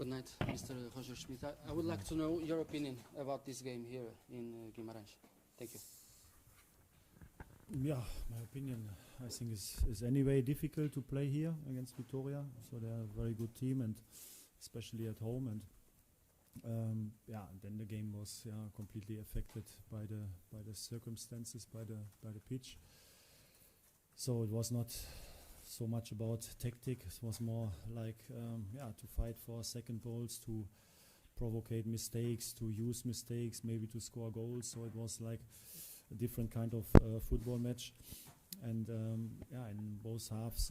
Good night, Mr. Roger Schmidt. I would like to know your opinion about this game here in Guimarães. Thank you. Yeah, my opinion, I think is anyway difficult to play here against Vitória. So they're a very good team, and especially at home. And then the game was completely affected by the circumstances, by the pitch. So it was not so much about tactic. It was more like to fight for second balls, to provocate mistakes, to use mistakes, maybe to score goals. So it was like a different kind of football match. And in both halves,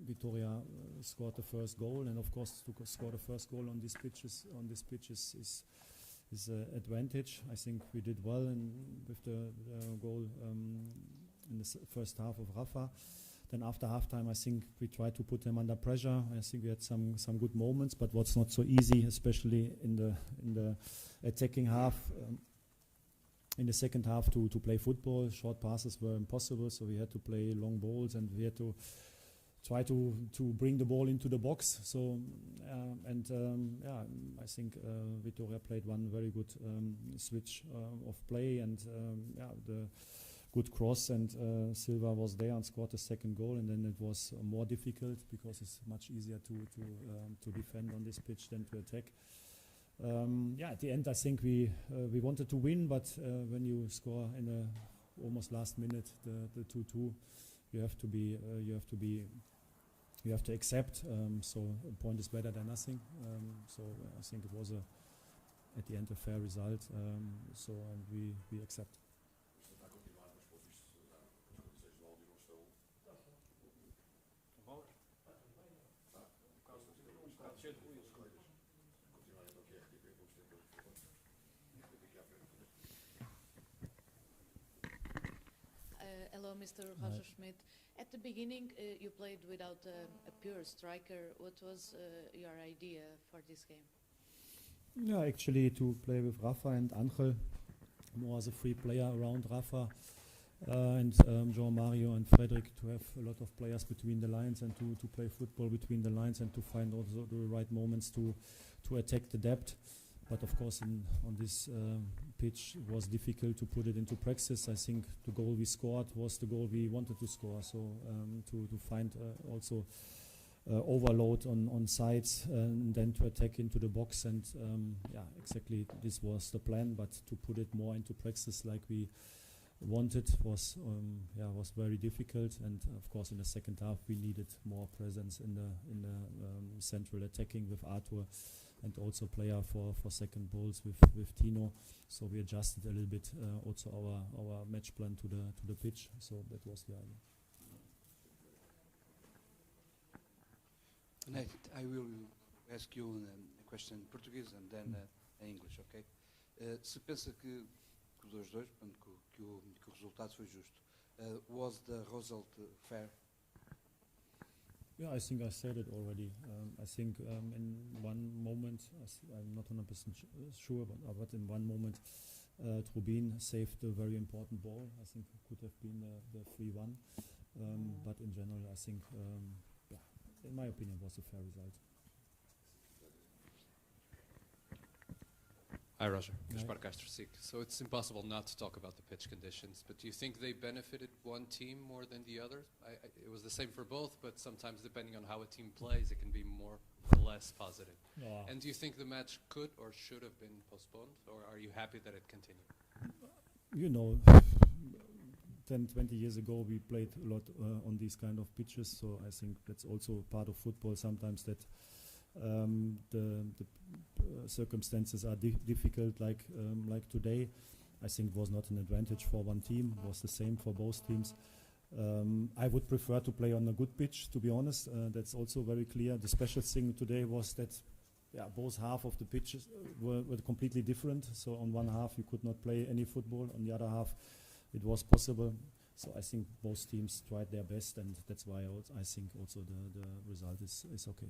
Vitória scored the first goal, and of course to score the first goal on this pitch is advantage. I think we did well with the goal in the first half of Rafa. Then after halftime, I think we tried to put them under pressure. I think we had some good moments, but what's not so easy, especially in the attacking half. In the second half, to play football, short passes were impossible, so we had to play long balls, and we had to try to bring the ball into the box. So I think Vitória played one very good switch of play, and the good cross, and Silva was there and scored the second goal, and then it was more difficult because it's much easier to defend on this pitch than to attack. At the end, I think we wanted to win, but when you score in the almost last minute the 2-2, you have to accept. So a point is better than nothing. So I think it was at the end a fair result. And we accept. Hello, Mr. Roger Schmidt. At the beginning, you played without a pure striker. What was your idea for this game? Yeah, actually to play with Rafa and Angel, more as a free player around Rafa, and João Mario and Frederick, to have a lot of players between the lines and to play football between the lines, and to find also the right moments to attack the depth. But of course, on this pitch, it was difficult to put it into practice. I think the goal we scored was the goal we wanted to score. So to find also overload on sides, and then to attack into the box. And exactly this was the plan. But to put it more into practice like we wanted was very difficult. And of course, in the second half, we needed more presence in the central attacking with Arthur, and also player for second balls with Tino. So we adjusted a little bit also our match plan to the pitch. So that was the idea. I will ask you a question in Portuguese and then in English, okay? Se pensa que os dois, que o resultado foi justo, was the result fair? Yeah, I think I said it already. I think in one moment, I'm not 100% sure, but in one moment, Trubin saved a very important ball. I think it could have been the 3-1. But in general, I think, in my opinion, it was a fair result. Hi, Roger. Gaspar Castro Sic. So it's impossible not to talk about the pitch conditions, but do you think they benefited one team more than the other? It was the same for both, but sometimes depending on how a team plays, it can be more or less positive. Yeah. And do you think the match could or should have been postponed, or are you happy that it continued? You know, 10, 20 years ago, we played a lot on these kind of pitches, so I think that's also part of football sometimes, that the circumstances are difficult, like today. I think it was not an advantage for one team. It was the same for both teams. I would prefer to play on a good pitch, to be honest. That's also very clear. The special thing today was that both half of the pitches were completely different. So on one half you could not play any football. On the other half it was possible. So I think both teams tried their best, and that's why I think also the result is okay.